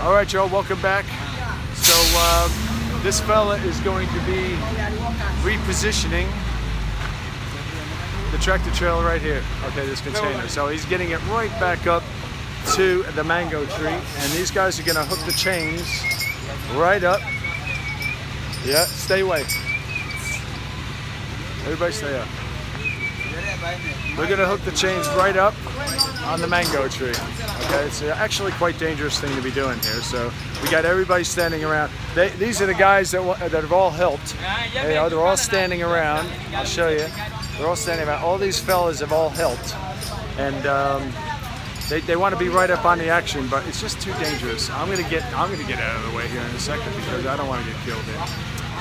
All right, y'all, welcome back. So this fella is going to be repositioning the tractor trailer right here. Okay, this container. So he's getting it right back up to the mango tree, and these guys are going to hook the chains right up. Yeah, stay away. Everybody stay up. We're going to hook the chains right up on the mango tree. Okay, it's actually quite a dangerous thing to be doing here. So we got everybody standing around. These are the guys that have all helped. You know, they're all standing around. I'll show you. They're all standing around. All these fellas have all helped, and they want to be right up on the action, but it's just too dangerous. I'm gonna get out of the way here in a second because I don't want to get killed here.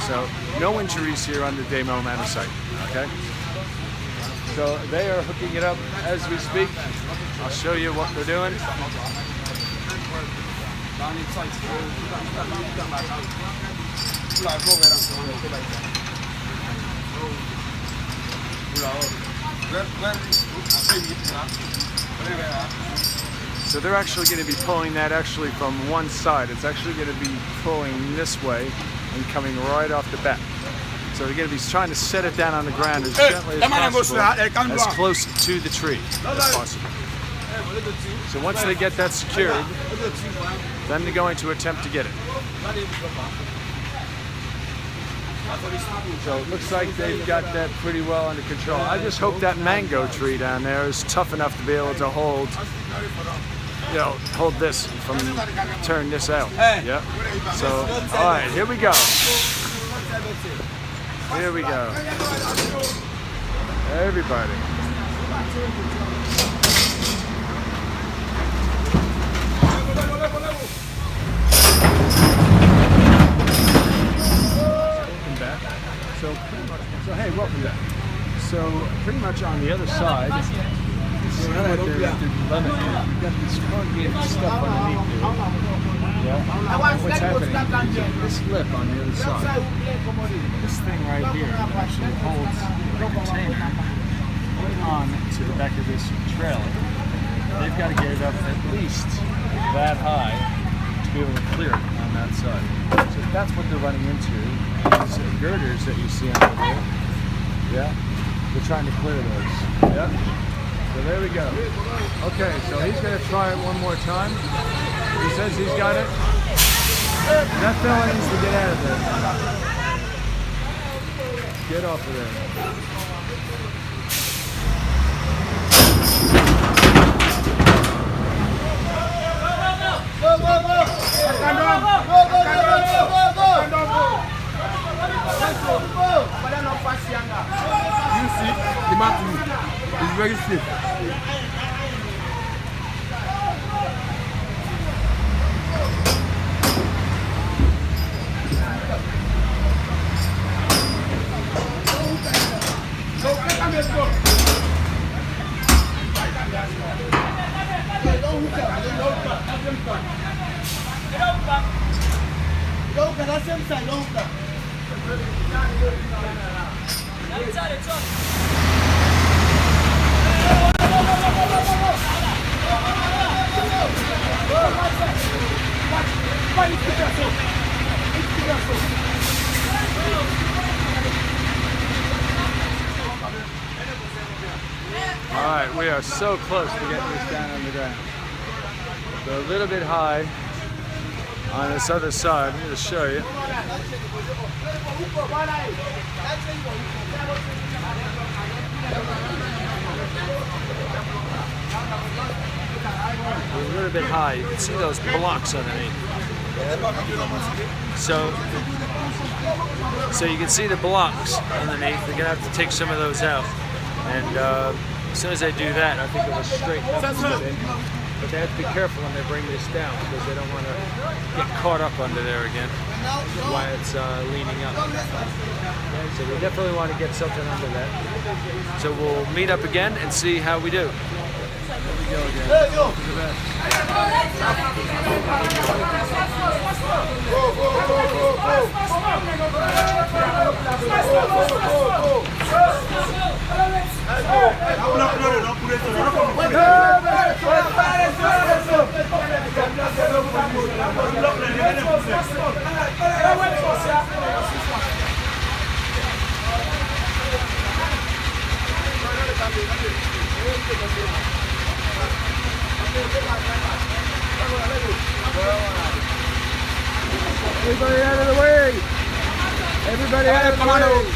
So no injuries here on the Ndamoh Mannah site. Okay. So they are hooking it up as we speak. I'll show you what they're doing. So they're actually going to be pulling that actually from one side. It's actually going to be pulling this way and coming right off the back. So they're going to be trying to set it down on the ground as gently as possible, as close to the tree as possible. So once they get that secured, then they're going to attempt to get it. So it looks like they've got that pretty well under control. I just hope that mango tree down there is tough enough to be able to hold, you know, hold this from turn this out. Yep. So, all right, here we go. Here we go. Everybody. So hey, welcome back. So pretty much on the other side, you see right there, you've got this corrugated stuff underneath here. Yeah. And what's happening is this lip on the other side, this thing right here actually holds the container on to the back of this trailer. They've got to get it up at least that high to be able to clear it on that side. So that's what they're running into. These girders that you see under there. Yeah, they're trying to clear those. Yeah. So there we go. Okay, so he's going to try it one more time. He says he's got it. That fella needs to get out of there. Get off of there. You see, the mountain is very steep. All right, we are so close to getting this down on the ground. So a little bit high on this other side. I'm going to show you. We're a little bit high. You can see those blocks underneath. So you can see the blocks underneath. They're going to have to take some of those out. And as soon as they do that, I think it will straighten up a little bit. But they have to be careful when they bring this down because they don't want to get caught up under there again while it's leaning up. Okay, so we definitely want to get something under that. So we'll meet up again and see how we do. There we go again. Look at that. Everybody out of the way! Everybody out of the way!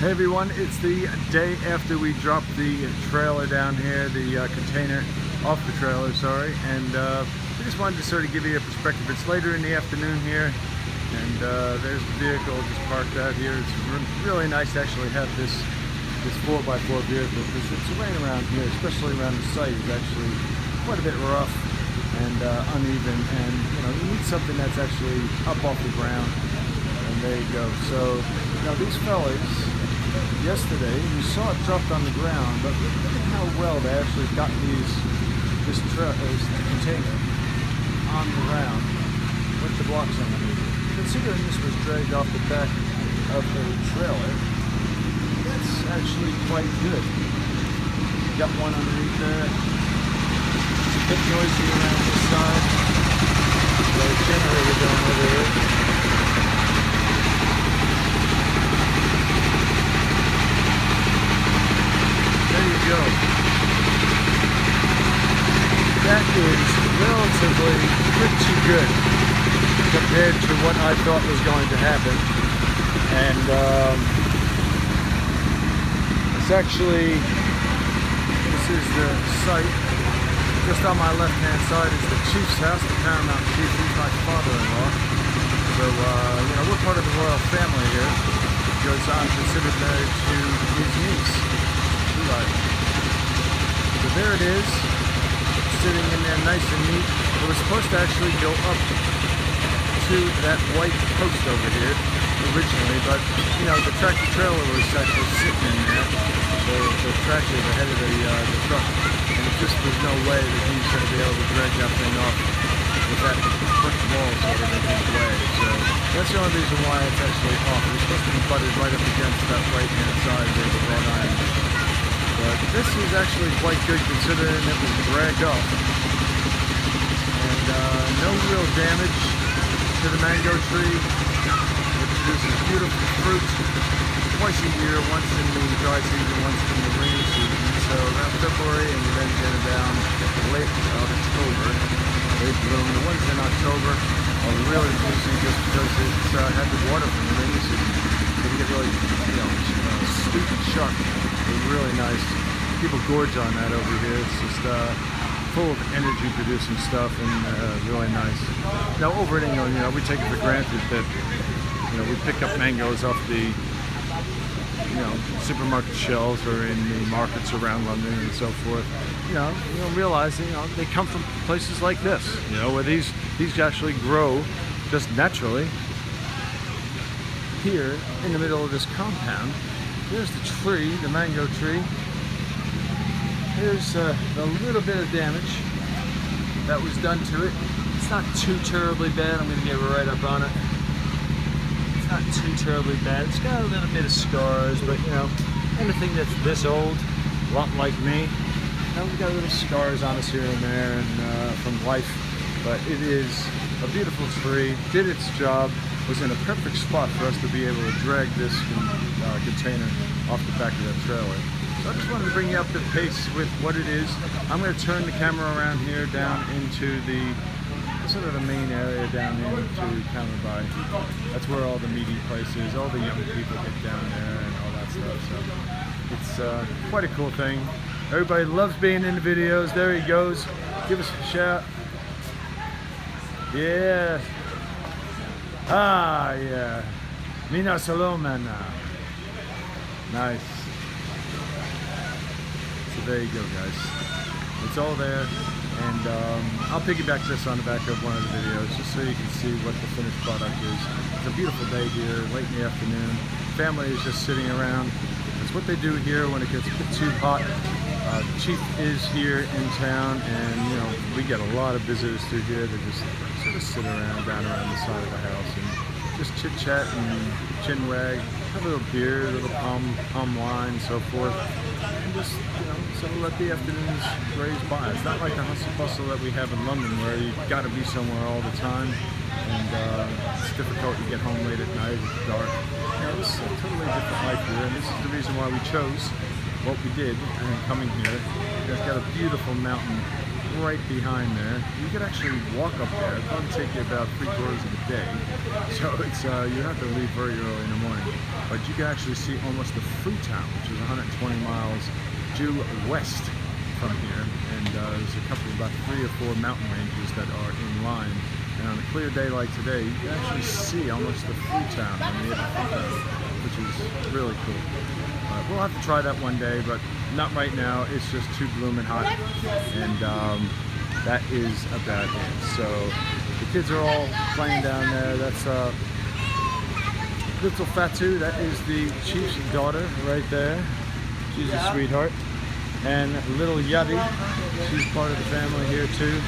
Hey everyone, it's the day after we dropped the trailer down here, the container off the trailer, sorry, and we just wanted to sort of give you a perspective. It's later in the afternoon here, and there's the vehicle just parked out here. It's really nice to actually have this 4x4 vehicle, because the terrain around here, especially around the site, is actually quite a bit rough and uneven, and you need something that's actually up off the ground. And there you go. So now these fellas, yesterday you saw it dropped on the ground, but look at how well they actually got this container on the ground with the blocks underneath it. Considering this was dragged off the back of the trailer, that's actually quite good. Got one underneath there. It's a bit noisy around this side. The generator going over here. There you go. That is relatively pretty good compared to what I thought was going to happen. And it's actually, this is the site. Just on my left-hand side is the chief's house, the paramount chief. He's my father-in-law. So, we're part of the royal family here because I'm considered married to his niece. So there it is, sitting in there nice and neat. It was supposed to actually go up to that white post over here originally, but the tractor trailer was actually sitting in there, the tractor ahead of the truck, and it just was no way that he's going to be able to drag that thing off with that brick wall sort of in his way. So that's the only reason why it's actually off. It's supposed to be butted right up against that right-hand side there, the wrought iron. But this is actually quite good considering it was dragged off. And no real damage to the mango tree. It produces beautiful fruit twice a year, once in the dry season, once in the rainy season. So around February, and you then get it down late October. They bloom. The ones in October are really juicy just because it's had the water from the rainy season. They get really, sweet and sharp. They're really nice. People gorge on that over here. It's just full of energy producing stuff and really nice. Now over in England, we take it for granted that we pick up mangoes off the supermarket shelves or in the markets around London and so forth. You don't realize they come from places like this, where these actually grow just naturally here in the middle of this compound. There's the tree, the mango tree. Here's a little bit of damage that was done to it. It's not too terribly bad. I'm going to get right up on it. It's not too terribly bad. It's got a little bit of scars, but anything that's this old, a lot like me, we've got little scars on us here and there and from life. But it is a beautiful tree, did its job, was in a perfect spot for us to be able to drag this container off the back of that trailer. So I just wanted to bring you up to pace with what it is. I'm going to turn the camera around here down into the sort of the main area down into Counter by. That's where all the meeting place is. All the young people get down there and all that stuff. So it's quite a cool thing. Everybody loves being in the videos. There he goes. Give us a shout. Yeah. Ah, yeah. Mina Salom, Mannah. Nice. So there you go, guys. It's all there, and I'll piggyback this on the back of one of the videos just so you can see what the finished product is. It's a beautiful day here, late in the afternoon. Family is just sitting around. It's what they do here when it gets a bit too hot. Chief is here in town, and we get a lot of visitors through here. They just sort of sit around down around the side of the house and just chit chat and chin wag, have a little beer, a little palm wine, so forth, and just so let the afternoons graze by. It's not like the hustle bustle that we have in London, where you got to be somewhere all the time, and it's difficult to get home late at night. It's dark. This is a totally different life here, and this is the reason why we chose what we did and coming here. You guys got a beautiful mountain right behind there. You could actually walk up there. It'll probably take you about 3/4 of a day. So it's you have to leave very early in the morning. But you can actually see almost the fruit town, which is 120 miles due west from here. And there's a couple, about 3 or 4 mountain ranges that are in line. And on a clear day like today, you can actually see almost the fruit town on the other side, which is really cool. We'll have to try that one day, but not right now. It's just too blooming hot, and that is about it. So the kids are all playing down there. That's little Fatu. That is the chief's daughter right there. She's a sweetheart. And little Yadi, she's part of the family here too.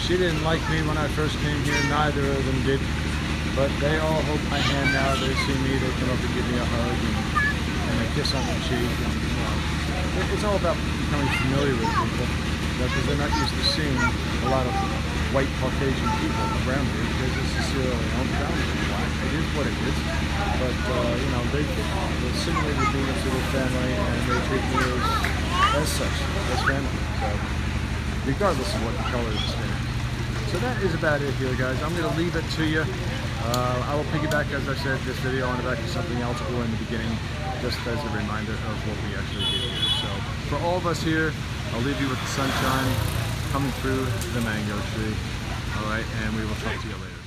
She didn't like me when I first came here. Neither of them did, but they all hold my hand now. They see me, they come up and give me a hug and a kiss on the cheek. And, it's all about becoming familiar with people, because they're not used to seeing a lot of white Caucasian people around here, because this is Sierra Leone. It is what it is. But they assimilated me into their family, and they treat me as such, as family. So regardless of what the color of the skin. So that is about it here, guys. I'm going to leave it to you. I will piggyback, as I said, this video on the back of something else or in the beginning, just as a reminder of what we actually did here. So for all of us here, I'll leave you with the sunshine coming through the mango tree. All right, and we will talk to you later.